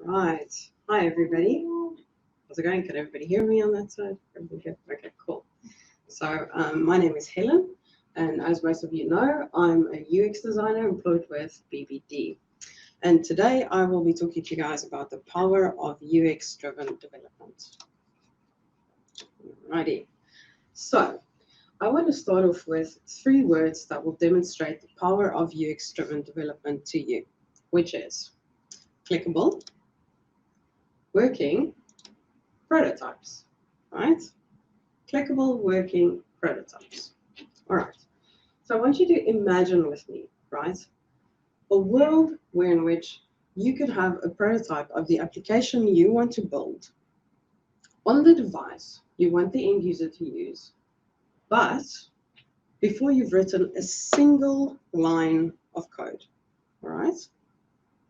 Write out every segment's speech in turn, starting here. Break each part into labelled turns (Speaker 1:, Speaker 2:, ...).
Speaker 1: Right. Hi, everybody. How's it going? Can everybody hear me on that side? Everybody good? Okay, cool. So my name is Helen, and as most of you know, I'm a UX designer employed with BBD. And today I will be talking to you guys about the power of UX-driven development. Alrighty. So I want to start off with 3 words that will demonstrate the power of UX-driven development to you, which is clickable, working, prototypes, right? Clickable, working prototypes. All right. So I want you to imagine with me, right? A world in which you could have a prototype of the application you want to build on the device you want the end user to use, but before you've written a single line of code, all right?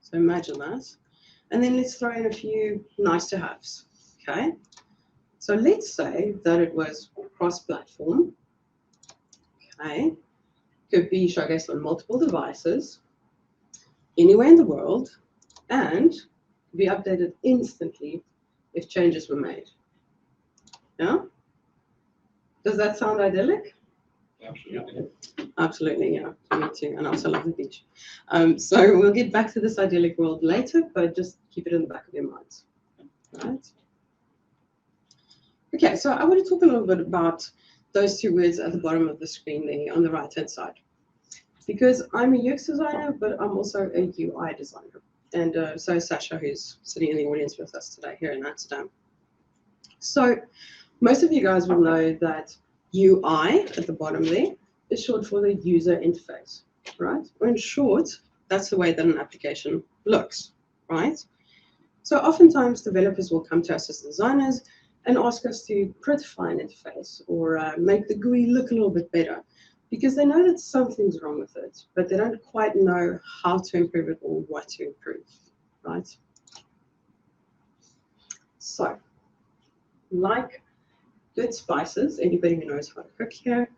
Speaker 1: So imagine that. And then let's throw in a few nice to haves, okay? So let's say that it was cross-platform, okay? Could be showcased on multiple devices, anywhere in the world, and be updated instantly if changes were made. Yeah? Does that sound idyllic?
Speaker 2: Absolutely.
Speaker 1: Absolutely, yeah. Me too, and I also love the beach. So we'll get back to this idyllic world later, but just keep it in the back of your minds. Right? Okay, so I want to talk a little bit about those 2 words at the bottom of the screen there on the right-hand side. Because I'm a UX designer, but I'm also a UI designer. And so is Sasha, who's sitting in the audience with us today here in Amsterdam. So most of you guys will know that UI at the bottom there is short for the user interface, right? Or in short, that's the way that an application looks, right? So oftentimes developers will come to us as designers and ask us to prettify an interface or make the GUI look a little bit better because they know that something's wrong with it, but they don't quite know how to improve it or what to improve, right? So, like good spices, anybody who knows how to cook here,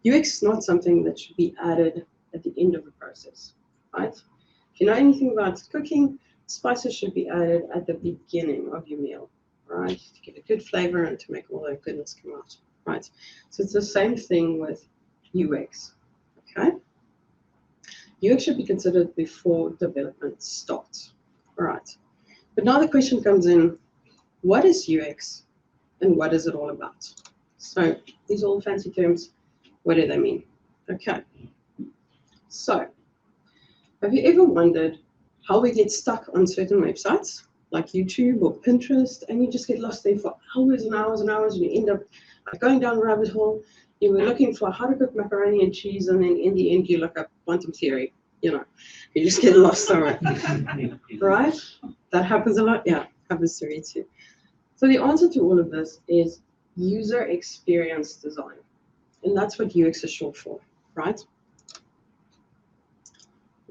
Speaker 1: UX is not something that should be added at the end of the process, right? If you know anything about cooking, spices should be added at the beginning of your meal, right? To give a good flavor and to make all that goodness come out, right? So it's the same thing with UX, okay? UX should be considered before development starts, all right? But now the question comes in, what is UX and what is it all about? So these are all fancy terms. What do they mean? Okay. So have you ever wondered how we get stuck on certain websites like YouTube or Pinterest and you just get lost there for hours and hours and hours and you end up going down a rabbit hole? You were looking for how to cook macaroni and cheese and then in the end you look up quantum theory. You know, you just get lost on it. Right? That happens a lot. Yeah, happens to me too. So the answer to all of this is user experience design. And that's what UX is short for, right?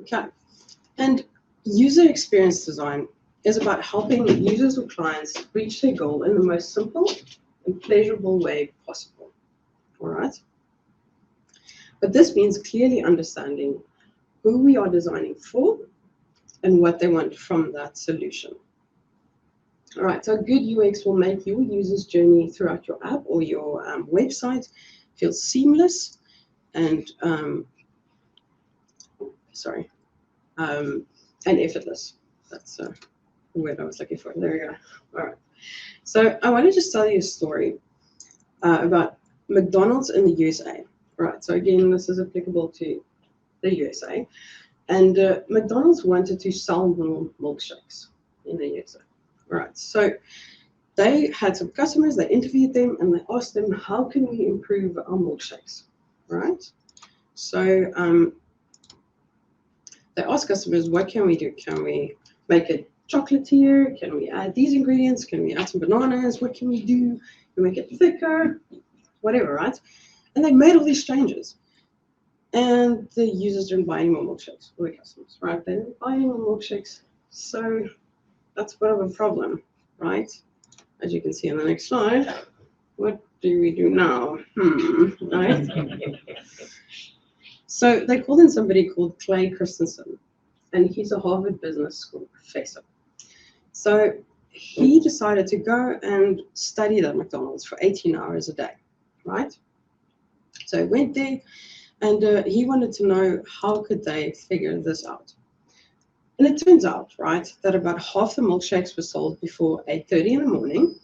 Speaker 1: Okay. And user experience design is about helping users or clients reach their goal in the most simple and pleasurable way possible, all right? But this means clearly understanding who we are designing for and what they want from that solution. All right, so good UX will make your user's journey throughout your app or your website feel seamless and and effortless. That's the word I was looking for. There we go. All right. So I want to just tell you a story about McDonald's in the USA. All right. So again, this is applicable to the USA. And McDonald's wanted to sell more milkshakes in the USA. All right. So they had some customers, they interviewed them, and they asked them, how can we improve our milkshakes? All right. So they ask customers, what can we do? Can we make it chocolatier? Can we add these ingredients? Can we add some bananas? What can we do? Can we make it thicker? Whatever, right? And they made all these changes. And the users didn't buy any more milkshakes, or the customers, right? They didn't buy any more milkshakes. So that's a bit of a problem, right? As you can see on the next slide. What do we do now? Right? So they called in somebody called Clay Christensen, and he's a Harvard Business School professor. So he decided to go and study at McDonald's for 18 hours a day, right? So he went there, and he wanted to know how could they figure this out. And it turns out, right, that about half the milkshakes were sold before 8:30 in the morning.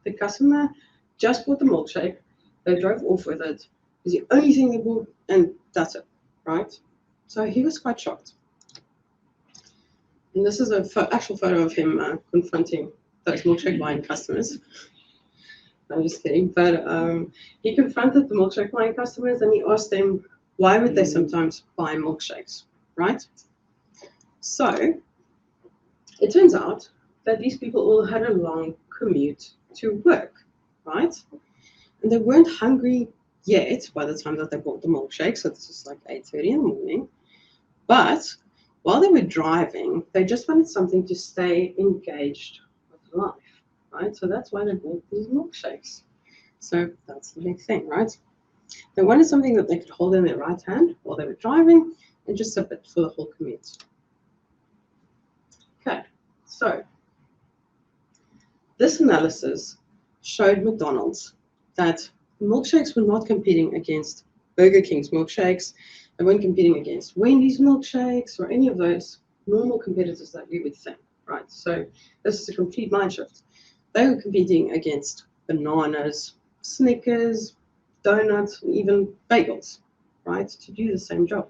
Speaker 1: The customer just bought the milkshake, they drove off with it. It was the only thing they bought, and that's it, right? So he was quite shocked. And this is an actual photo of him confronting those milkshake buying customers. I'm just kidding. But he confronted the milkshake buying customers and he asked them why would they sometimes buy milkshakes, right? So it turns out that these people all had a long commute to work, right? And they weren't hungry yet by the time that they bought the milkshake. So this was like 8:30 in the morning. But while they were driving, they just wanted something to stay engaged with life, right? So that's why they bought these milkshakes. So that's the big thing, right? They wanted something that they could hold in their right hand while they were driving and just sip it for the whole commute. Okay, so this analysis showed McDonald's that milkshakes were not competing against Burger King's milkshakes. They weren't competing against Wendy's milkshakes or any of those normal competitors that you would think, right? So this is a complete mind shift. They were competing against bananas, Snickers, donuts, and even bagels, right, to do the same job.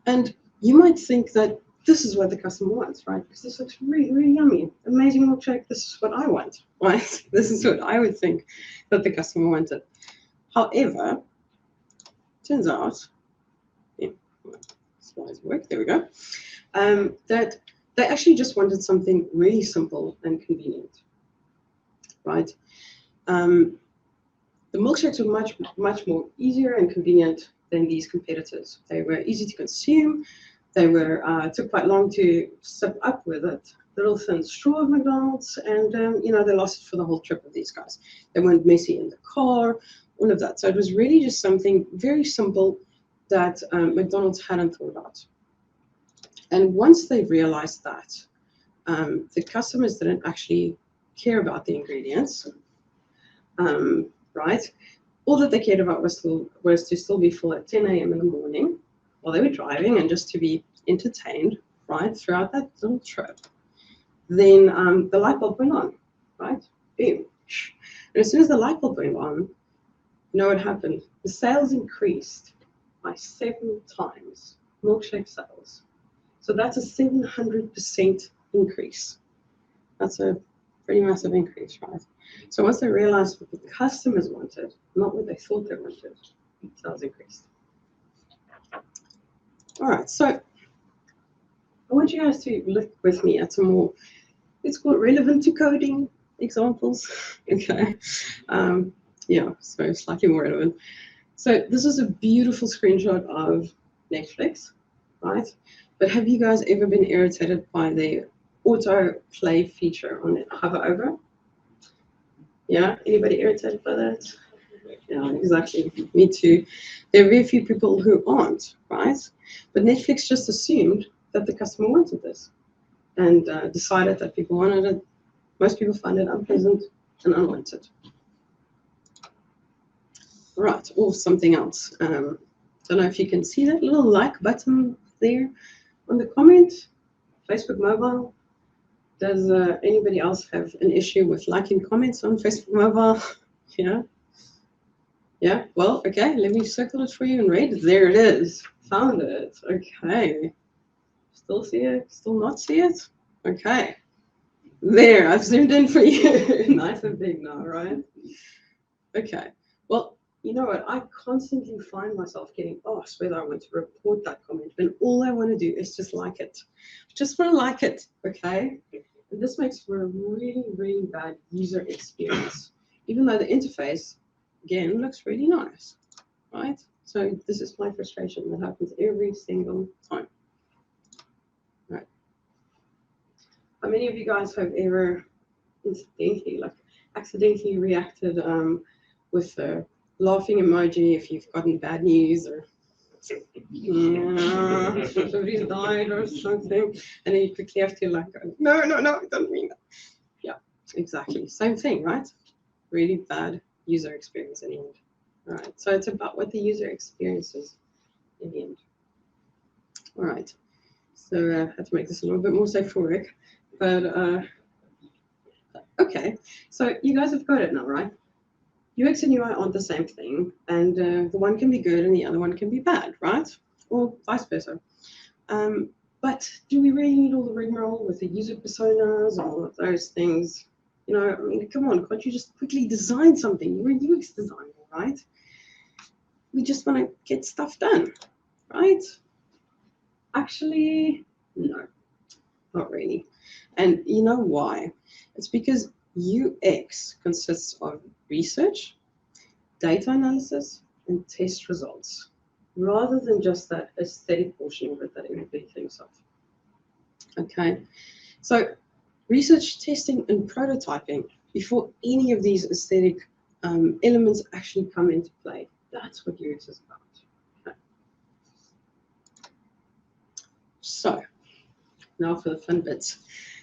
Speaker 1: And you might think that this is what the customer wants, right? Because this looks really, really yummy. Amazing milkshake. This is what I want, right? This is what I would think that the customer wanted. However, turns out, slides work, there we go, that they actually just wanted something really simple and convenient, right? The milkshakes were much more easier and convenient than these competitors. They were easy to consume. They were took quite long to sip up with it. Little thin straw of McDonald's, and they lost it for the whole trip of these guys. They weren't messy in the car, all of that. So it was really just something very simple that McDonald's hadn't thought about. And once they realized that, the customers didn't actually care about the ingredients, right? All that they cared about was to still be full at 10 a.m. in the morning while they were driving and just to be entertained, right, throughout that little trip. Then the light bulb went on, right? Boom. And as soon as the light bulb went on, you know what happened? The sales increased by 7 times, milkshake sales. So that's a 700% increase. That's a pretty massive increase, right? So once they realized what the customers wanted, not what they thought they wanted, sales increased. All right, so I want you guys to look with me at some more, it's called relevant to coding examples. Okay. Yeah, so slightly more relevant. So this is a beautiful screenshot of Netflix, right? But have you guys ever been irritated by the auto play feature on it? Hover over? Yeah, anybody irritated by that? Yeah, exactly. Me too. There are very few people who aren't, right? But Netflix just assumed that the customer wanted this and decided that people wanted it. Most people find it unpleasant and unwanted. Right, or something else. Don't know if you can see that little like button there on the comment. Facebook mobile. Does anybody else have an issue with liking comments on Facebook mobile? Yeah. Yeah, well, okay, let me circle it for you and read it. There it is. Found it. Okay. Still see it? Still not see it? Okay. There, I've zoomed in for you. Nice and big now, right? Okay. Well, you know what? I constantly find myself getting asked whether I want to report that comment when all I want to do is just like it. Just want to like it, okay? And this makes for a really, really bad user experience, even though the interface, again, looks really nice, right? So this is my frustration that happens every single time. Right. How many of you guys have ever incidentally, like accidentally reacted with a laughing emoji if you've gotten bad news or Somebody's died or something, and then you quickly have to like go, no, I don't mean that. Yeah, exactly. Same thing, right? Really bad user experience in the end. All right, so it's about what the user experiences in the end. All right, so I have to make this a little bit more safe for work, but okay, so you guys have got it now, right? UX and UI aren't the same thing, and the one can be good and the other one can be bad, right? Or vice versa. But do we really need all the rigmarole with the user personas and all of those things? You know, I mean, come on, can't you just quickly design something? You're a UX designer, right? We just want to get stuff done, right? Actually, no, not really. And you know why? It's because UX consists of research, data analysis, and test results, rather than just that aesthetic portion of it that everybody thinks of. Okay, so research, testing, and prototyping before any of these aesthetic elements actually come into play. That's what UX is about. Okay. So now for the fun bits.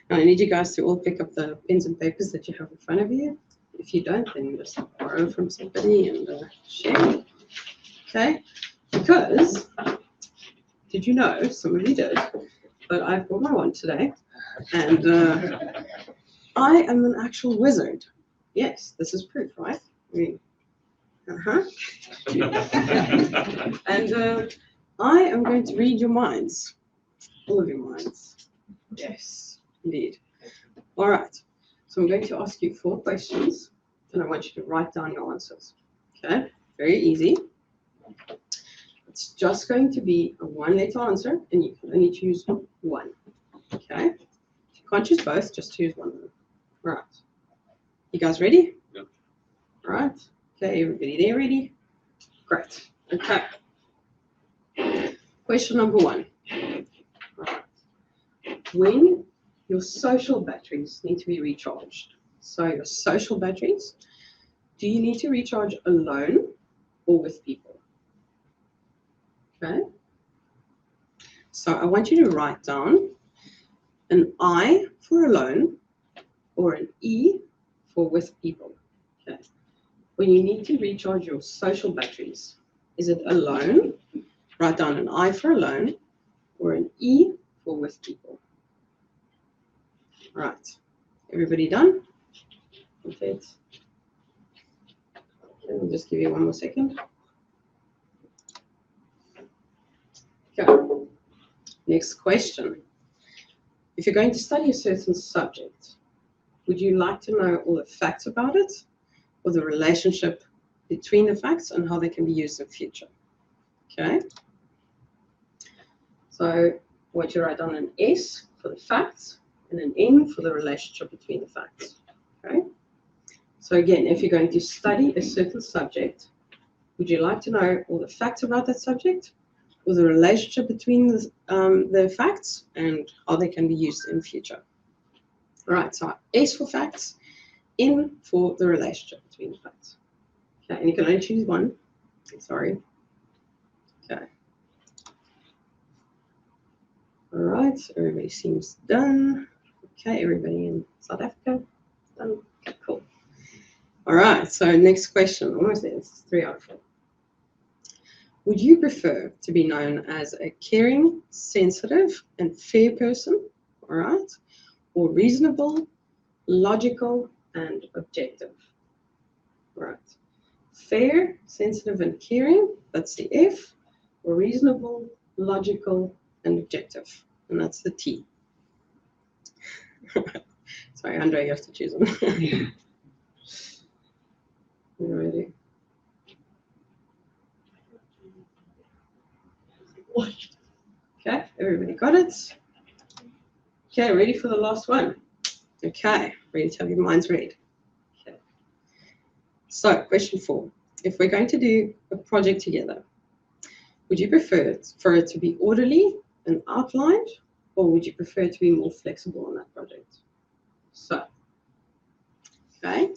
Speaker 1: Now I need you guys to all pick up the pens and papers that you have in front of you. If you don't, then just borrow from somebody and share. Okay, because did you know, some of you did, but I've got my one today, and I am an actual wizard. Yes, this is proof, right? I mean, and I am going to read your minds, all of your minds. Yes, indeed. All right, so I'm going to ask you 4 questions, and I want you to write down your answers. Okay, very easy. It's just going to be a 1-letter answer, and you can only choose one. Okay? If you can't choose both, just choose one of them. All right. You guys ready?
Speaker 2: Yep.
Speaker 1: All right. Okay, everybody there ready? Great. Okay. Question number 1. All right. When your social batteries need to be recharged, so your social batteries, do you need to recharge alone or with people? Okay, so I want you to write down an I for alone or an E for with people. Okay, when you need to recharge your social batteries, is it alone? Write down an I for alone or an E for with people. All right, everybody done? Okay, we'll just give you 1 more second. Okay, next question. If you're going to study a certain subject, would you like to know all the facts about it or the relationship between the facts and how they can be used in future? Okay. So I want you to write down an S for the facts and an N for the relationship between the facts. Okay. So again, if you're going to study a certain subject, would you like to know all the facts about that subject or the relationship between the facts and how they can be used in future? All right, so S for facts, N for the relationship between the facts. Okay, and you can only choose one. Sorry. Okay. All right, everybody seems done. Okay, everybody in South Africa, done. Okay, cool. All right, so next question. Almost there. This is 3 out of 4. Would you prefer to be known as a caring, sensitive, and fair person? All right, or reasonable, logical, and objective? All right. Fair, sensitive, and caring, that's the F, or reasonable, logical, and objective, and that's the T. Sorry, Andre, you have to choose them. You ready? Okay, everybody got it? Okay, ready for the last one? Okay, ready to have your minds read. Okay. So, question 4. If we're going to do a project together, would you prefer for it to be orderly and outlined, or would you prefer to be more flexible on that project? So, okay,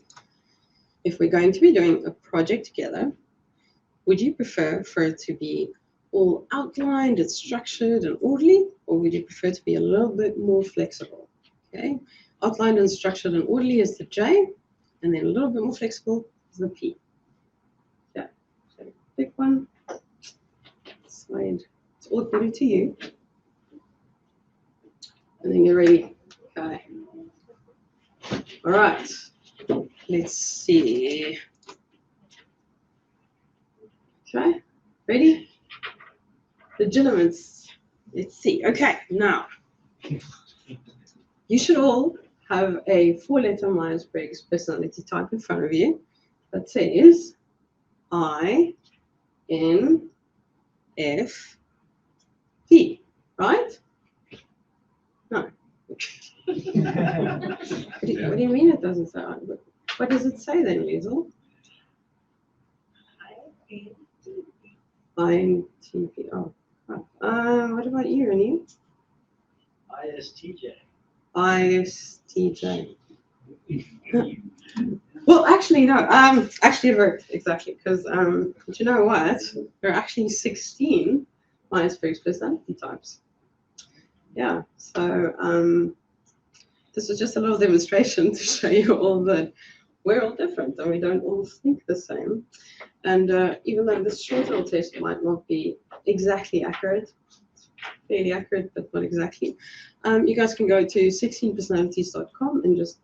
Speaker 1: if we're going to be doing a project together, would you prefer for it to be all outlined, it's structured and orderly, or would you prefer to be a little bit more flexible? Okay, outlined and structured and orderly is the J, and then a little bit more flexible is the P. Yeah, so pick one. Slide. It's all according to you. And then you're ready. Okay. All right. Let's see. Okay. Ready? Legitimate. Let's see. Okay. Now, you should all have a 4-letter Myers-Briggs personality type in front of you that says INFP, right? No. What do you mean it doesn't say? What does it say then, Liesl? INTP. Oh. What about you, Renee?
Speaker 2: ISTJ.
Speaker 1: ISTJ. Well, actually, no. Actually, it worked exactly because, but you know what? There are actually 16 Myers-Briggs personality types. Yeah. So this was just a little demonstration to show you all that we're all different and we don't all think the same. And even though this short little test might not be exactly accurate, fairly accurate, but not exactly, you guys can go to 16personalities.com and just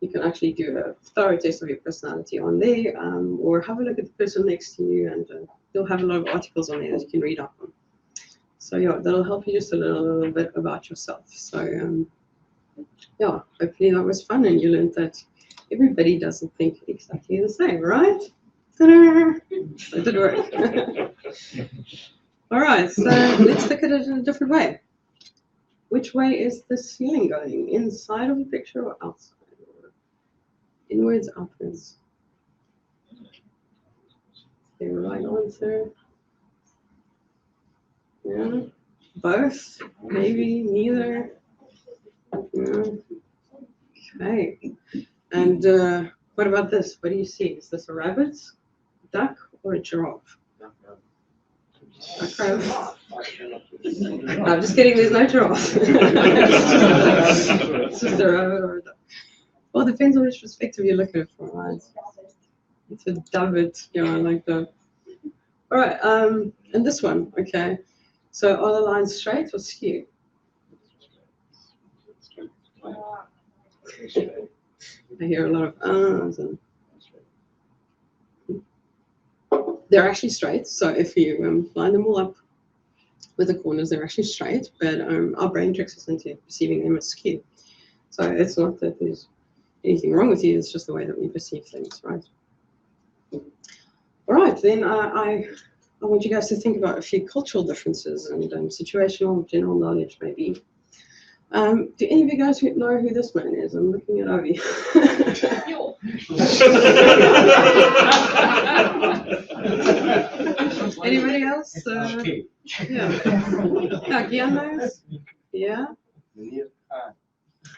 Speaker 1: you can actually do a thorough test of your personality on there, or have a look at the person next to you, and they'll have a lot of articles on there that you can read up on. So yeah, that'll help you just a little bit about yourself. So yeah, hopefully that was fun and you learned that everybody doesn't think exactly the same, right? It did work. All right, so let's look at it in a different way. Which way is the ceiling going? Inside of the picture or outside? Inwards, outwards? The right answer. Yeah. Both? Maybe? Neither? Yeah. Okay. And what about this? What do you see? Is this a rabbit, duck, or a giraffe? A crow? No, I'm just kidding. There's no giraffe. It's just a rabbit or a duck. Well, it depends on which perspective you're looking at it from, right? It's a David, yeah, I like that. All right, and this one, okay. So are the lines straight or skew? I hear a lot of ahs and they're actually straight. So if you line them all up with the corners, they're actually straight, but our brain tricks us into perceiving them as skew. So it's not that there's anything wrong with you, it's just the way that we perceive things, right? All right, then I want you guys to think about a few cultural differences and situational general knowledge, maybe. Do any of you guys know who this man is? I'm looking at Ovi. Anybody else? Yeah. Gian knows? Yeah.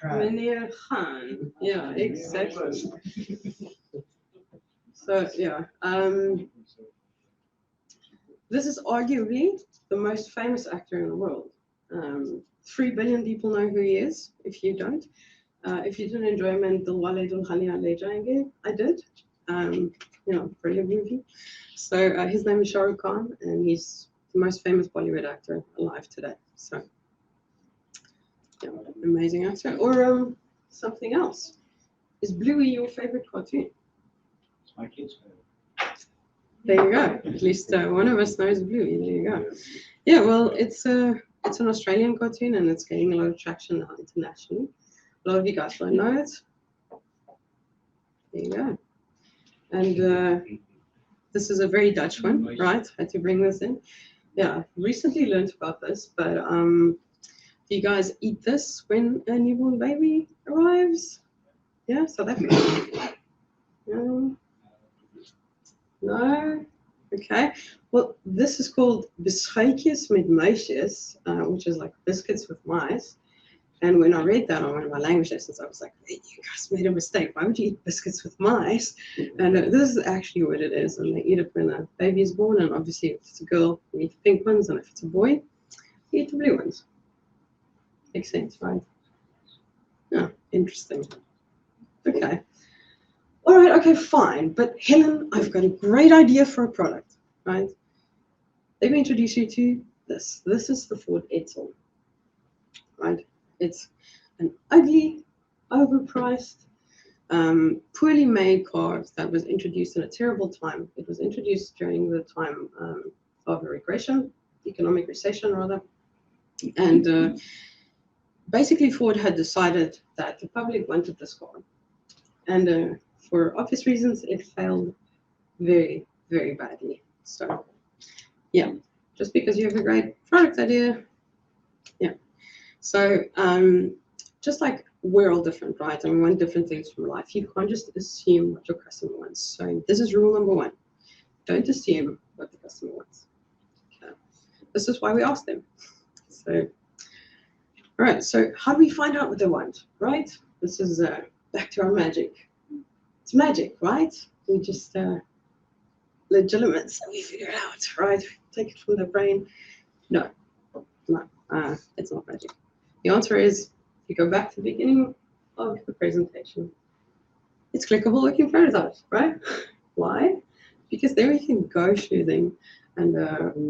Speaker 1: Meneer Khan. Yeah, exactly. So yeah, this is arguably the most famous actor in the world. 3 billion people know who he is. If you don't, if you didn't enjoy him in Dilwale Dulhania Le Jayenge, I did. Brilliant movie. So his name is Shah Rukh Khan, and he's the most famous Bollywood actor alive today. So yeah, amazing actor. Or something else. Is Bluey your favorite cartoon?
Speaker 2: It's my kid's favorite.
Speaker 1: There you go. At least one of us knows Bluey. There you go. Yeah, well, it's an Australian cartoon and it's gaining a lot of traction now internationally. A lot of you guys don't know it. There you go. And this is a very Dutch one, right? I had to bring this in. Yeah, recently learned about this, but do you guys eat this when a newborn baby arrives? Yeah, South Africa. No? Okay. Well, this is called beschuitjes met muisjes, which is like biscuits with mice. And when I read that on one of my language lessons, I was like, hey, you guys made a mistake. Why would you eat biscuits with mice? And this is actually what it is. And they eat it when a baby is born. And obviously, if it's a girl, you eat the pink ones. And if it's a boy, you eat the blue ones. Makes sense, right? Yeah, interesting. Okay. All right, okay, fine. But Helen, I've got a great idea for a product, right? Let me introduce you to this. This is the Ford Edsel, right? It's an ugly, overpriced, poorly made car that was introduced in a terrible time. It was introduced during the time of a regression, economic recession rather. And basically Ford had decided that the public wanted this car. And for obvious reasons, it failed very, very badly. So yeah, just because you have a great product idea, yeah. So just like we're all different, right? And we want different things from life. You can't just assume what your customer wants. So this is rule number one. Don't assume what the customer wants. Okay. This is why we ask them. So, all right, so how do we find out what they want, right? This is back to our magic. It's magic, right? We just legitimate, so we figure it out, right? Take it from the brain. No, it's not magic. The answer is, if you go back to the beginning of the presentation, it's clickable working prototypes, right? Why? Because then we can go through them and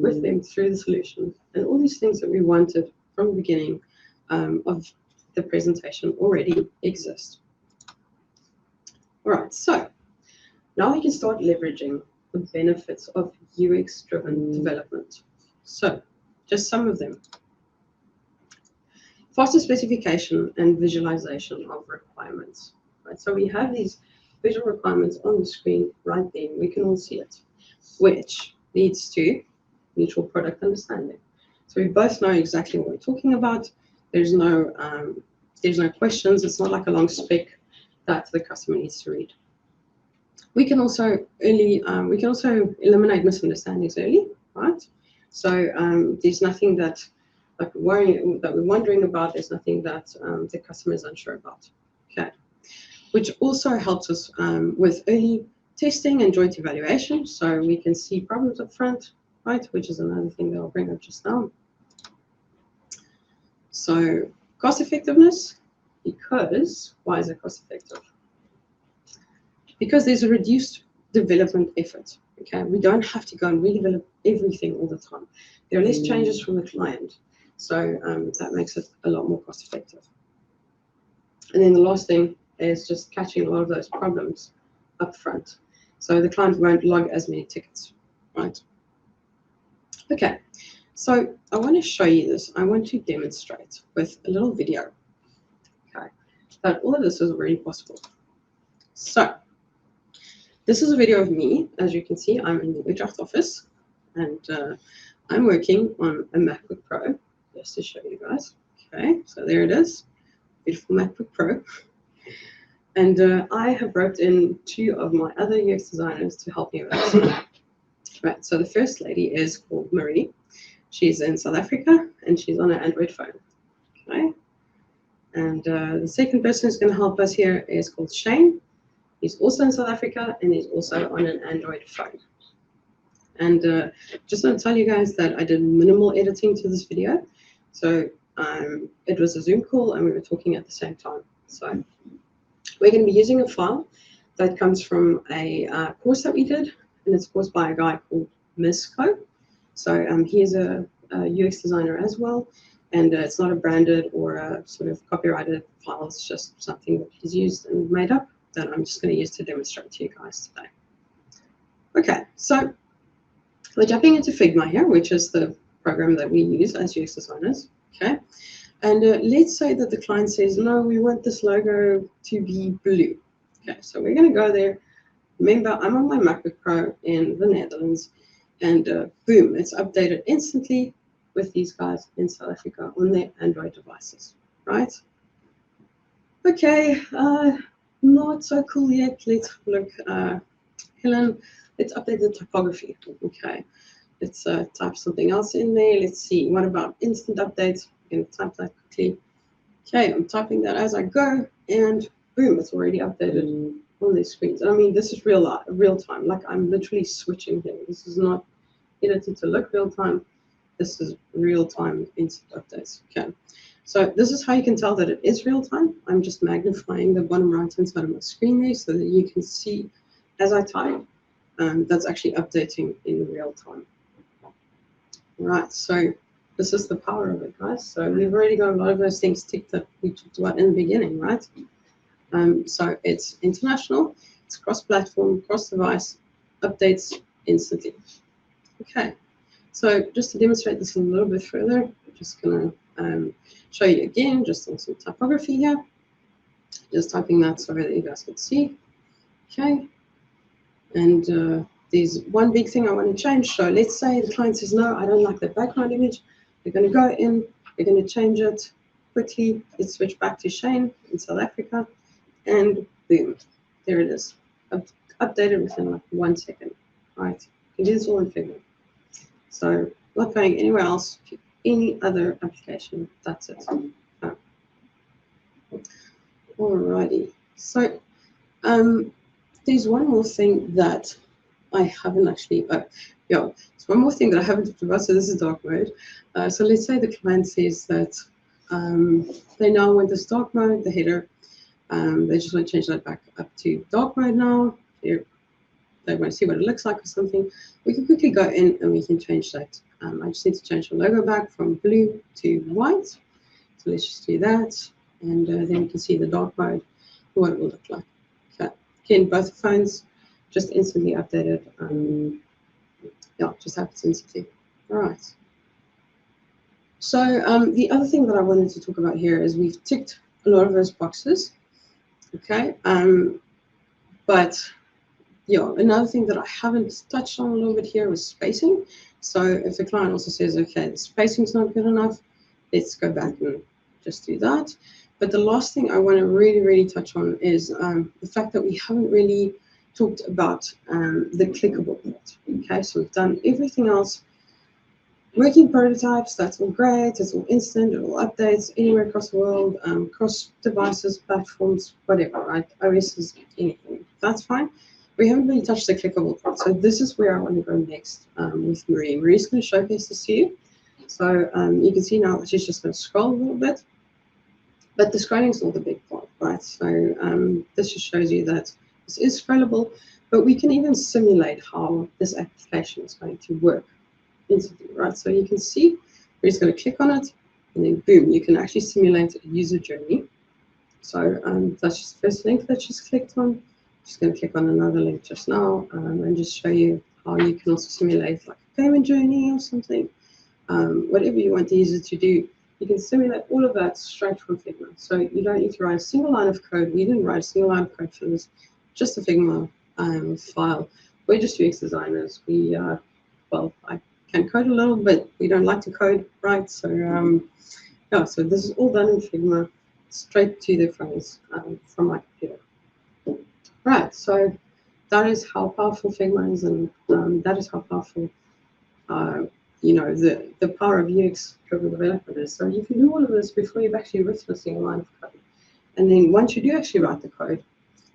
Speaker 1: with them through the solution. And all these things that we wanted from the beginning of the presentation already exist. All right, so now we can start leveraging the benefits of UX-driven development. So just some of them. Faster specification and visualization of requirements. Right? So we have these visual requirements on the screen right there. We can all see it, which leads to mutual product understanding. So we both know exactly what we're talking about. There's no questions. It's not like a long spec that the customer needs to read. We can also eliminate misunderstandings early, right? So there's nothing that we're wondering about. There's nothing that the customer is unsure about. Okay, which also helps us with early testing and joint evaluation, so we can see problems up front, right? Which is another thing that I'll bring up just now. So cost effectiveness, because why is it cost effective? Because there's a reduced development effort. Okay, we don't have to go and redevelop everything all the time. There are less changes from the client, so that makes it a lot more cost effective. And then the last thing is just catching a lot of those problems up front, so the client won't log as many tickets, right? Okay, so I want to show you this. I want to demonstrate with a little video, okay, that all of this is already possible. So this is a video of me. As you can see, I'm in the Utrecht office, and I'm working on a MacBook Pro, just to show you guys. Okay, so there it is, beautiful MacBook Pro. And I have roped in 2 of my other UX designers to help me with this. Right, so the first lady is called Marie. She's in South Africa, and she's on an Android phone. Okay, and the second person who's going to help us here is called Shane. He's also in South Africa, and he's also on an Android phone. And just want to tell you guys that I did minimal editing to this video. So it was a Zoom call, and we were talking at the same time. So we're going to be using a file that comes from a course that we did, and it's caused by a guy called Misco. So he is a UX designer as well, and it's not a branded or a sort of copyrighted file. It's just something that he's used and made up that I'm just going to use to demonstrate to you guys today. Okay, so we're jumping into Figma here, which is the program that we use as UX designers. Okay, and let's say that the client says, no, we want this logo to be blue. Okay, so we're going to go there. Remember, I'm on my MacBook Pro in the Netherlands, and boom, it's updated instantly with these guys in South Africa on their Android devices, right? Okay, not so cool yet. Let's look, Helen, let's update the typography. Okay, let's type something else in there. Let's see, what about instant updates? We're going to type that quickly. Okay, I'm typing that as I go, and boom, it's already updated on these screens. And I mean, this is real time. Like I'm literally switching here. This is not edited to look real time. This is real time instant updates. Okay, so this is how you can tell that it is real time. I'm just magnifying the bottom right hand side of my screen there so that you can see as I type. That's actually updating in real time. Right, so this is the power of it, guys. So we've already got a lot of those things ticked that we talked about in the beginning, right? So it's international, it's cross-platform, cross-device, updates instantly. Okay, so just to demonstrate this a little bit further, I'm just going to show you again, just on some typography here. Just typing that so that you guys can see. Okay, and there's one big thing I want to change. So let's say the client says, no, I don't like the background image. They're going to go in, they're going to change it quickly. Let's switch back to Shane in South Africa, and boom, there it is. Updated within like 1 second, right? It is all in Figma. So not going anywhere else to any other application. That's it. Alrighty. So there's one more thing that I haven't actually, yeah, it's one more thing that I haven't talked about. So this is dark mode. So let's say the client says that they now want this dark mode, the header. They just want to change that back up to dark mode now. They want to see what it looks like or something. We can quickly go in and we can change that. I just need to change the logo back from blue to white. So let's just do that. And then we can see the dark mode, what it will look like. Okay. Again, both phones just instantly updated. Yeah, just happens instantly. All right. So the other thing that I wanted to talk about here is we've ticked a lot of those boxes. Okay. But yeah, another thing that I haven't touched on a little bit here was spacing. So if the client also says, okay, the spacing's not good enough, let's go back and just do that. But the last thing I want to really touch on is the fact that we haven't really talked about the clickable part. Okay, so we've done everything else. Working prototypes, that's all great, it's all instant, it all updates anywhere across the world, cross devices, platforms, whatever, right? OSs, anything, that's fine. We haven't really touched the clickable part, so this is where I want to go next with Marie. Marie's going to showcase this to you. So you can see now that she's just going to scroll a little bit, but the scrolling is not the big part, right? So this just shows you that this is scrollable, but we can even simulate how this application is going to work instantly, right? So you can see we're just going to click on it, and then boom, you can actually simulate a user journey. So that's just the first link that she's clicked on. Just going to click on another link just now and just show you how you can also simulate like a payment journey or something. Whatever you want the user to do, you can simulate all of that straight from Figma. So you don't need to write a single line of code. We didn't write a single line of code for this, just a Figma file. We're just UX designers. We, well, I can code a little, but we don't like to code, right? So yeah, so this is all done in Figma, straight to the phones from my computer. Right, so that is how powerful Figma is, and that is how powerful, you know, the power of UX-driven development is. So you can do all of this before you've actually written a single line of code. And then once you do actually write the code,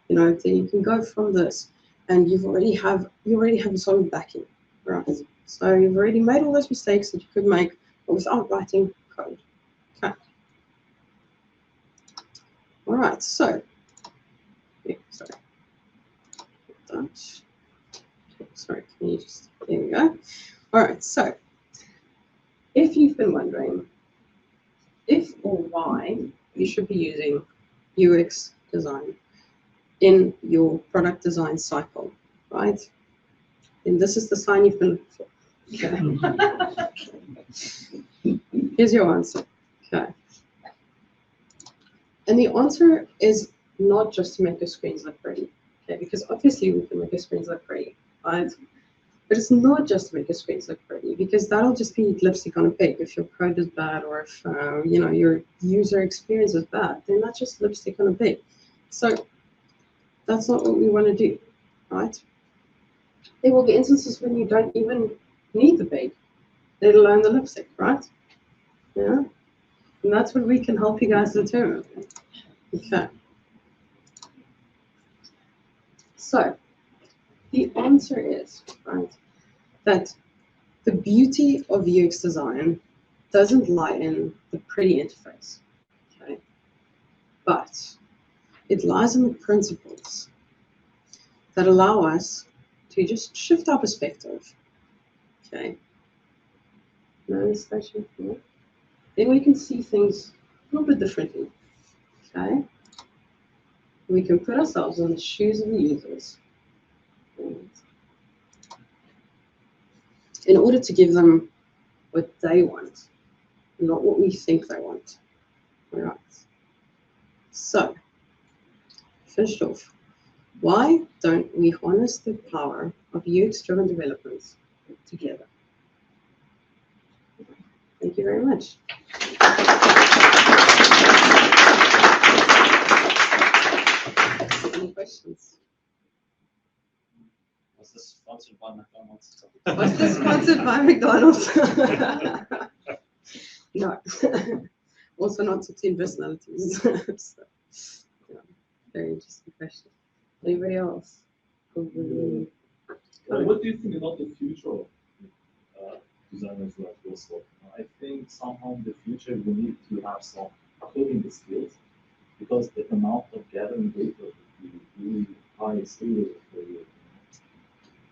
Speaker 1: you know, then you can go from this, and you already have a solid backing, right? So you've already made all those mistakes that you could make without writing code. Okay. All right, so, yeah, sorry. Sorry, can you just, there we go. All right, so if you've been wondering if or why you should be using UX design in your product design cycle, right? And this is the sign you've been looking for. Okay. Here's your answer. Okay. And the answer is not just to make your screens look pretty, okay? Because obviously we can make your screens look pretty, right? But it's not just to make your screens look pretty, because that'll just be lipstick on a pig. If your code is bad, or if you know, your user experience is bad, then that's just lipstick on a pig. So that's not what we want to do, right? There will be instances when you don't even need the pig, let alone the lipstick, right? Yeah. And that's what we can help you guys determine. Okay. So the answer is, right, that the beauty of UX design doesn't lie in the pretty interface, okay, but it lies in the principles that allow us to just shift our perspective, okay. No discussion here. Then we can see things a little bit differently, okay. We can put ourselves in the shoes of the users in order to give them what they want, not what we think they want. All right. So, finished off. Why don't we harness the power of UX-driven development together? Thank you very much. Any questions?
Speaker 2: Was this sponsored by McDonald's?
Speaker 1: Was this sponsored by McDonald's? No. Also not 16 personalities. So, yeah, very interesting question. Anybody else?
Speaker 3: What do you think about the future of designers like yourself? I think somehow in the future we need to have some coding skills because the amount of gathering data would be really high scale for you.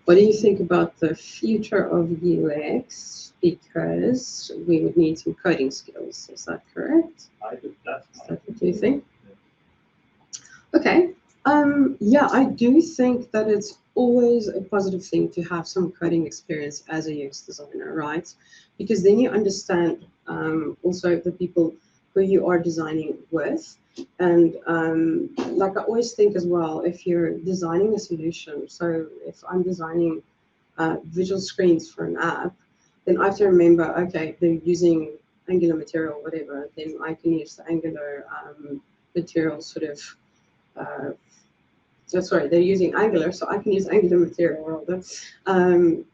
Speaker 1: What do you think about the future of UX? Because we would need some coding skills. Is that correct?
Speaker 3: I think that's
Speaker 1: Is that what you think? Okay. Yeah, I do think that it's always a positive thing to have some coding experience as a UX designer, right? Because then you understand also the people who you are designing with. And like I always think as well, if you're designing a solution, so if I'm designing visual screens for an app, then I have to remember, okay, they're using Angular material, whatever, then I can use the Angular material sort of so sorry, they're using Angular, so I can use Angular material rather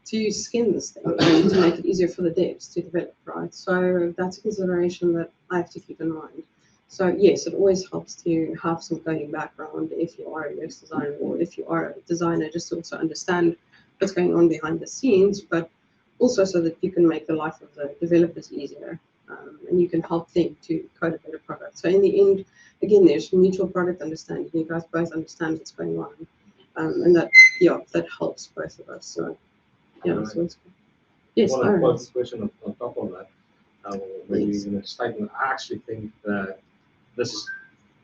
Speaker 1: to skin this thing and to make it easier for the devs to develop, right? So that's a consideration that I have to keep in mind. So yes, it always helps to have some coding background if you are a UX designer or if you are a designer, just to also understand what's going on behind the scenes, but also so that you can make the life of the developers easier and you can help them to code a better product. So in the end, again, there's mutual product understanding. You guys both understand what's going on, and that that helps both of us. So yeah,
Speaker 4: Right.
Speaker 1: so it's good. Yes,
Speaker 4: One
Speaker 1: Aaron.
Speaker 4: question on top of that, maybe
Speaker 1: Please.
Speaker 4: in a statement. I actually think that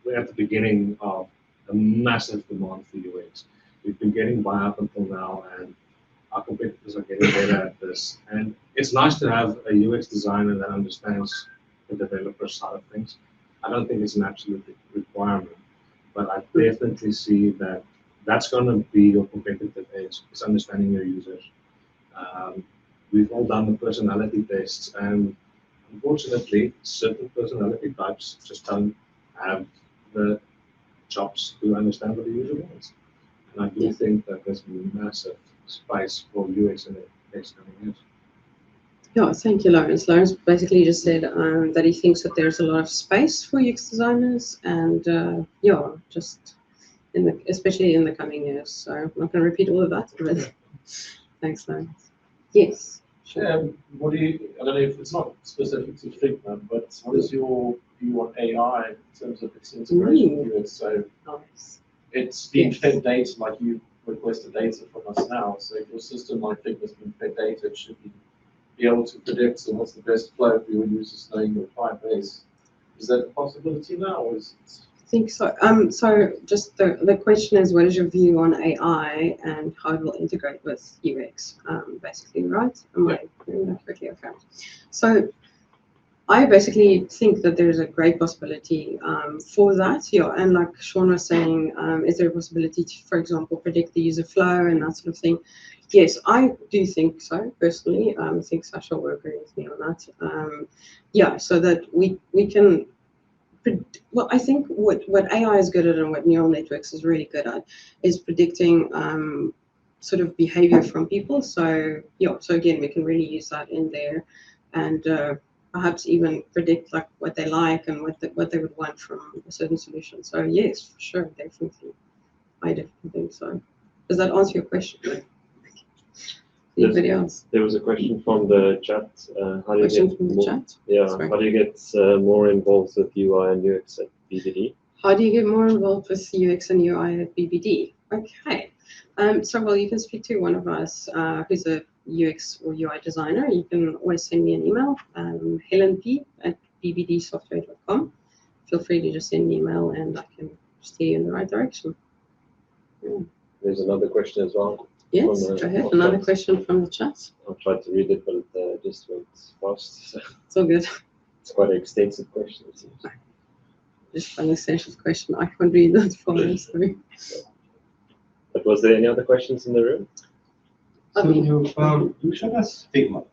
Speaker 4: we're at the beginning of a massive demand for UX. We've been getting by up until now, and our competitors are getting better at this. And it's nice to have a UX designer that understands the developer side of things. I don't think it's an absolute requirement, but I definitely see that that's going to be your competitive edge, is understanding your users. We've all done the personality tests, and unfortunately, certain personality types just don't have the chops to understand what the user wants. And I do think that there's massive space for UX in the next coming years.
Speaker 1: Yeah, thank you, Lawrence. Lawrence basically just said that he thinks that there's a lot of space for UX designers, and yeah, just especially in the coming years. So I'm not going to repeat all of that, but thanks, Lawrence. Yes. Sure.
Speaker 3: What do you? I don't know if it's not specific to Figma, but what is your view on AI in terms of its integration with UX? So
Speaker 1: Nice.
Speaker 3: it's being fed data like you requested data from us now. So if your system like Figma's being fed data, it should be able to predict what's the best flow for your users knowing your client base. Is that a possibility now, or is it?
Speaker 1: I think so. So just the question is, what is your view on AI and how it will integrate with UX? Basically, right? Am I hearing that correctly? Okay. So I basically think that there's a great possibility for that. Yeah, and like Sean was saying, is there a possibility to, for example, predict the user flow and that sort of thing? Yes, I do think so personally. I think Sasha will agree with me on that. Yeah, so that we can. Well, I think what AI is good at and what neural networks is really good at is predicting sort of behavior from people. So yeah, so again, we can really use that in there, and perhaps even predict like what they like and what they would want from a certain solution. So yes, for sure, definitely. I definitely think so. Does that answer your question? Anybody else?
Speaker 5: There was a question from the chat. How do you
Speaker 1: Question
Speaker 5: get
Speaker 1: from the
Speaker 5: more,
Speaker 1: chat?
Speaker 5: yeah,
Speaker 1: Sorry.
Speaker 5: how do you get more involved with UI and UX at BBD?
Speaker 1: How do you get more involved with UX and UI at BBD? Okay. So, well, you can speak to one of us who's a UX or UI designer. You can always send me an email, helenp@bbdsoftware.com. Feel free to just send me an email and I can steer you in the right direction. Yeah.
Speaker 5: There's another question as well.
Speaker 1: Yes,
Speaker 5: From,
Speaker 1: go ahead.
Speaker 5: from
Speaker 1: Another
Speaker 5: chat.
Speaker 1: question from the chat.
Speaker 5: I tried to read it, but it just went fast. So
Speaker 1: It's all good.
Speaker 5: it's quite an extensive question. It seems.
Speaker 1: Just an essential question. I can't read that far, sorry.
Speaker 5: But was there any other questions in the room?
Speaker 6: So you showed us Figma.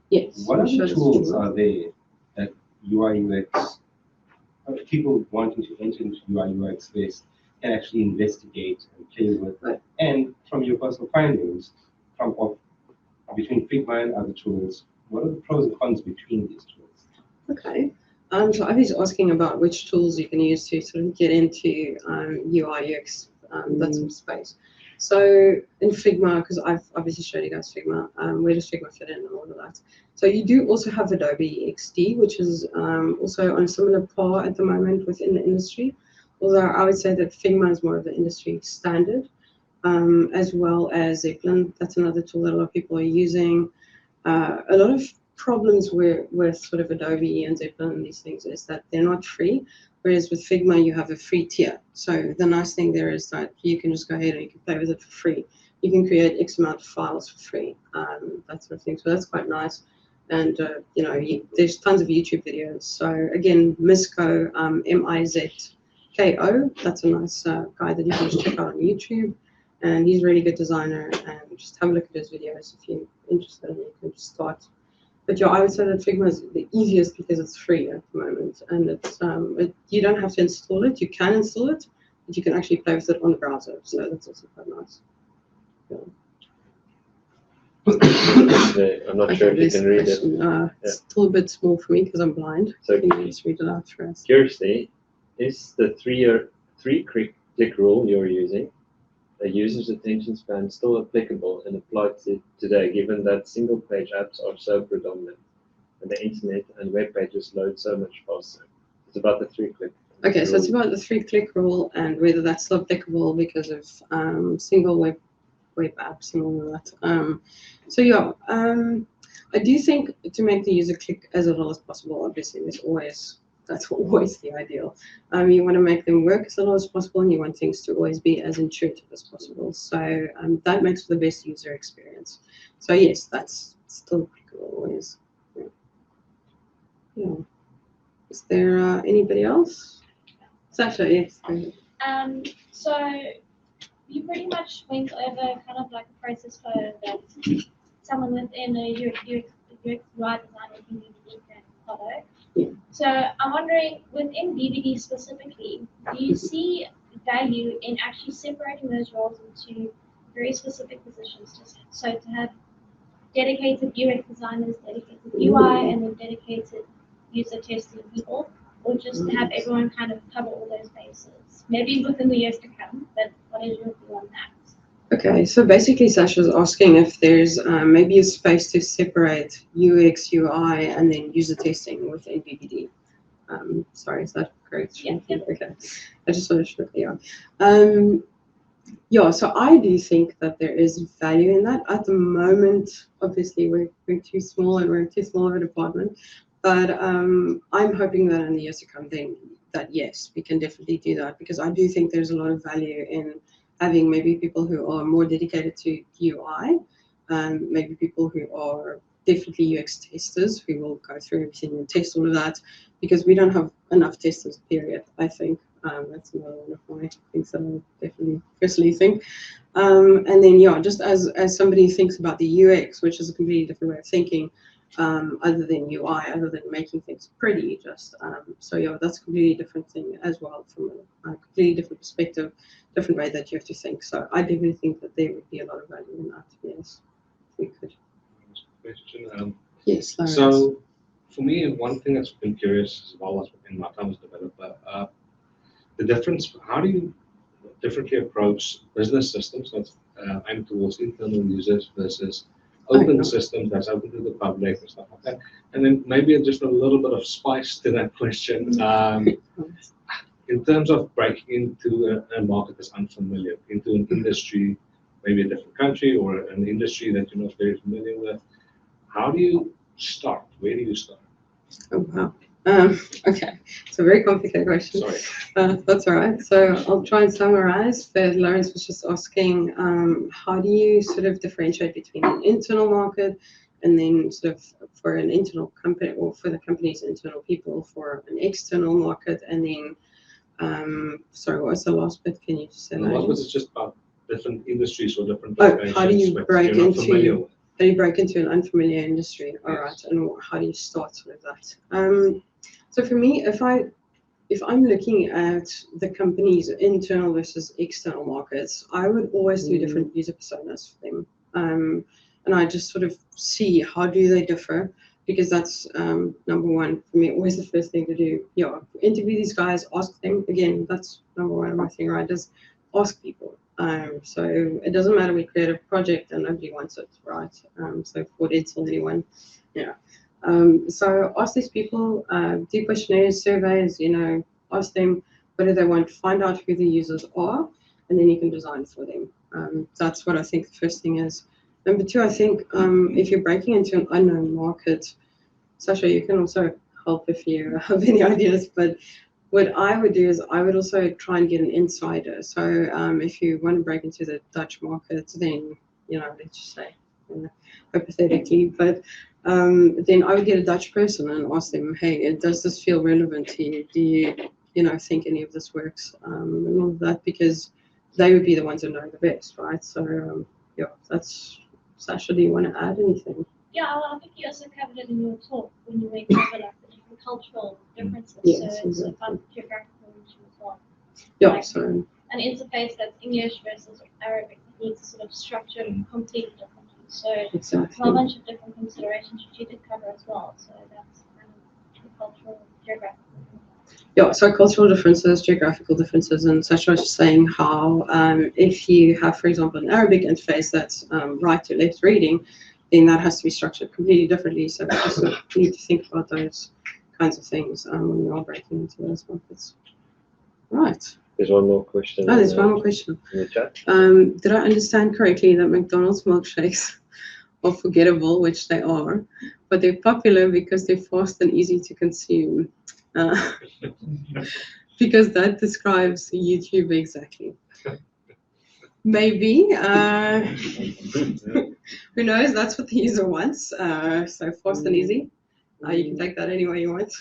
Speaker 1: Yes.
Speaker 6: What
Speaker 1: we
Speaker 6: other
Speaker 1: showed us
Speaker 6: tools
Speaker 1: Figma.
Speaker 6: are there that UI UX people wanting to enter into UI UX space can actually investigate and play with?
Speaker 1: Right.
Speaker 6: And from your personal findings, between Figma and other tools, what are the pros and cons between these tools?
Speaker 1: Okay. So I was asking about which tools you can use to sort of get into UI UX, that sort of space. So in Figma, because I've obviously showed you guys Figma, where does Figma fit in and all of that? So you do also have Adobe XD, which is also on a similar par at the moment within the industry. Although I would say that Figma is more of the industry standard, as well as Zeppelin. That's another tool that a lot of people are using. A lot of problems with sort of Adobe and Zeppelin and these things is that they're not free, whereas with Figma you have a free tier. So the nice thing there is that you can just go ahead and you can play with it for free. You can create X amount of files for free, that sort of thing. So that's quite nice. And there's tons of YouTube videos. So again, Mizko, Mizko, that's a nice guy that you can just check out on YouTube. And he's a really good designer, and just have a look at his videos if you're interested, and you can just start. But yeah, I would say that Figma is the easiest because it's free at the moment, and it's you don't have to install it. You can install it, but you can actually play with it on the browser, so that's also quite nice. Yeah.
Speaker 5: I'm not sure if you can read it.
Speaker 1: It's still a bit small for me because I'm blind.
Speaker 5: So
Speaker 1: can you just read it out for us?
Speaker 5: curiously, is the three-click rule you're using a user's attention span still applicable and applied to today, given that single-page apps are so predominant and the internet and web pages load so much faster? It's about the three-click.
Speaker 1: Okay, so it's about the three-click rule and whether that's still applicable because of single web apps and all of that. I do think to make the user click as little as possible. Obviously, that's always the ideal. You want to make them work as little as possible, and you want things to always be as intuitive as possible. So that makes for the best user experience. So yes, that's still applicable always. Yeah. Is there anybody else? Sasha, yes. Go ahead.
Speaker 7: So you pretty much went over kind of like a process flow that someone within a UX UI design within BBD can follow.
Speaker 1: Yeah.
Speaker 7: So I'm wondering, within BBD specifically, do you see value in actually separating those roles into very specific positions? So to have dedicated UX designers, dedicated UI, and then dedicated user testing people, or just to have everyone kind of cover all those bases? Maybe within the years to come, but what is your view on that?
Speaker 1: Okay, so basically Sasha's asking if there's maybe a space to separate UX, UI, and then user testing within BBD. Sorry, is that correct?
Speaker 7: Yeah.
Speaker 1: Okay, I just want to show you. Yeah, so I do think that there is value in that. At the moment, obviously, we're too small and we're too small of a department. But I'm hoping that in the years to come, then that yes, we can definitely do that, because I do think there's a lot of value in having maybe people who are more dedicated to UI, maybe people who are definitely UX testers who will go through everything and test all of that, because we don't have enough testers, period, I think. That's another one of my things that I definitely personally think. And then, yeah, just as somebody thinks about the UX, which is a completely different way of thinking, other than UI, other than making things pretty, just so yeah, that's a completely different thing as well, from a completely different perspective, different way that you have to think. So I definitely think that there would be a lot of value in that. Yes, we could.
Speaker 4: Question.
Speaker 1: Yes.
Speaker 4: So for me, one thing that's been curious as well as in my time as a developer, the difference, how do you differently approach business systems that's aimed towards internal users versus open systems that's open to the public and stuff like that? And then maybe just a little bit of spice to that question. In terms of breaking into a market that's unfamiliar, into an industry, maybe a different country or an industry that you're not very familiar with, how do you start? Where do you start?
Speaker 1: Oh, wow. Okay, it's a very complicated question.
Speaker 4: Sorry.
Speaker 1: That's all right. So I'll try and summarize. But Lawrence was just asking, how do you sort of differentiate between an internal market and then sort of for an internal company or for the company's internal people for an external market? And then, sorry, what was the last bit? Can you just say
Speaker 4: The
Speaker 1: that
Speaker 4: last
Speaker 1: again?
Speaker 4: was just about different industries or different
Speaker 1: Oh,
Speaker 4: locations
Speaker 1: how do you
Speaker 4: which
Speaker 1: break
Speaker 4: you're not familiar
Speaker 1: into?
Speaker 4: with.
Speaker 1: How do you break into an unfamiliar industry? All right,
Speaker 4: Yes.
Speaker 1: and how do you start with that? So for me, if I'm looking at the company's internal versus external markets, I would always do different user personas for them, and I just sort of see how do they differ, because that's number one for me. Always the first thing to do. Yeah, interview these guys, ask them. Again, that's number one of my thing, right? Is ask people. So it doesn't matter we create a project and nobody wants it, right? So for it till anyone, yeah. So ask these people, do questionnaires, surveys, ask them what do they want, find out who the users are, and then you can design for them. That's what I think the first thing is. Number two, I think if you're breaking into an unknown market, Sasha, you can also help if you have any ideas, but what I would do is I would also try and get an insider. So if you want to break into the Dutch market, then, let's just say, hypothetically, but then I would get a Dutch person and ask them, hey, does this feel relevant to you? Do you, think any of this works? And all of that, because they would be the ones who know the best, right? So, yeah, that's, Sasha, do you want to add anything?
Speaker 7: Yeah, well, I think you also covered it in your talk when you went over like the different cultural differences.
Speaker 1: Yes,
Speaker 7: so it's
Speaker 1: exactly.
Speaker 7: about geographical region as well.
Speaker 1: Yeah,
Speaker 7: Like
Speaker 1: so,
Speaker 7: an interface that's English versus Arabic needs to sort of structure completely differently. So a whole
Speaker 1: exactly.
Speaker 7: bunch of different considerations which you did cover as well. So that's kind of the cultural, geographical.
Speaker 1: Yeah, so cultural differences, geographical differences, and Sasha was saying how if you have, for example, an Arabic interface that's right to left reading, then that has to be structured completely differently. So we just need to think about those kinds of things when we are breaking into those markets. Right.
Speaker 5: There's one more question.
Speaker 1: Oh, there's one more question.
Speaker 5: In the chat.
Speaker 1: Did I understand correctly that McDonald's milkshakes are forgettable, which they are, but they're popular because they're fast and easy to consume? Because that describes YouTube exactly. Maybe. Who knows? That's what the user wants. So fast and easy. You can take that any way you want.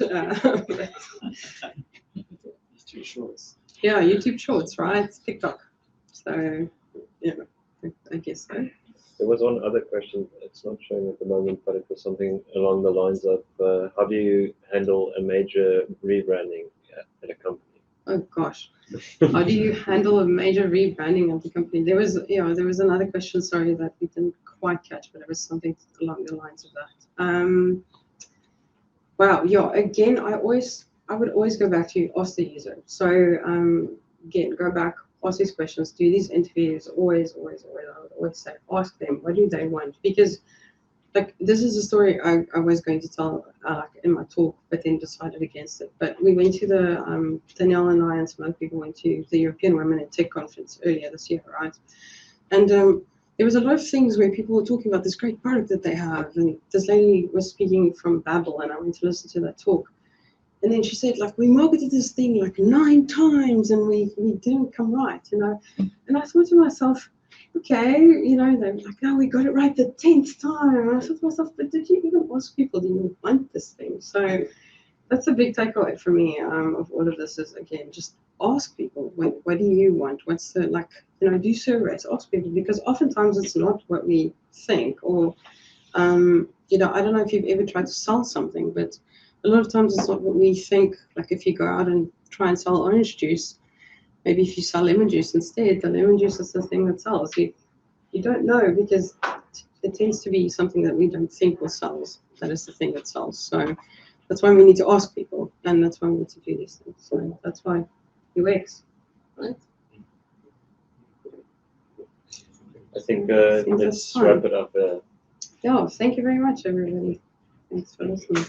Speaker 2: YouTube Shorts.
Speaker 1: Yeah, YouTube Shorts, right? It's TikTok. So, yeah, I guess so.
Speaker 5: There was one other question. It's not showing at the moment, but it was something along the lines of how do you handle a major rebranding at a company?
Speaker 1: Oh gosh, how do you handle a major rebranding of the company? There was another question, sorry, that we didn't quite catch, but it was something along the lines of that. Wow, yeah, again, I would always go back to ask the user. So again, go back, ask these questions, do these interviews, always, I would always say, ask them, what do they want? Because like this is a story I was going to tell in my talk, but then decided against it. But we went to the Danielle and I and some other people went to the European Women in Tech conference earlier this year, right? And there was a lot of things where people were talking about this great product that they have, and this lady was speaking from Babel, and I went to listen to that talk. And then she said, like, we marketed this thing like 9 times, and we didn't come right, And I thought to myself, okay, they're like, oh, we got it right the 10th time. And I thought to myself, but did you even ask people, do you want this thing? So that's a big takeaway for me of all of this is, again, just ask people, what do you want? What's the, do surveys, ask people, because oftentimes it's not what we think, or, I don't know if you've ever tried to sell something, but a lot of times it's not what we think. Like if you go out and try and sell orange juice, maybe if you sell lemon juice instead, the lemon juice is the thing that sells. You don't know, because it tends to be something that we don't think will sell. That is the thing that sells. So That's why we need to ask people, and that's why we need to do these things. So that's why UX, right?
Speaker 5: I think
Speaker 1: Seems
Speaker 5: let's
Speaker 1: that's
Speaker 5: wrap it up.
Speaker 1: Yeah, thank you very much, everybody. Thanks for listening.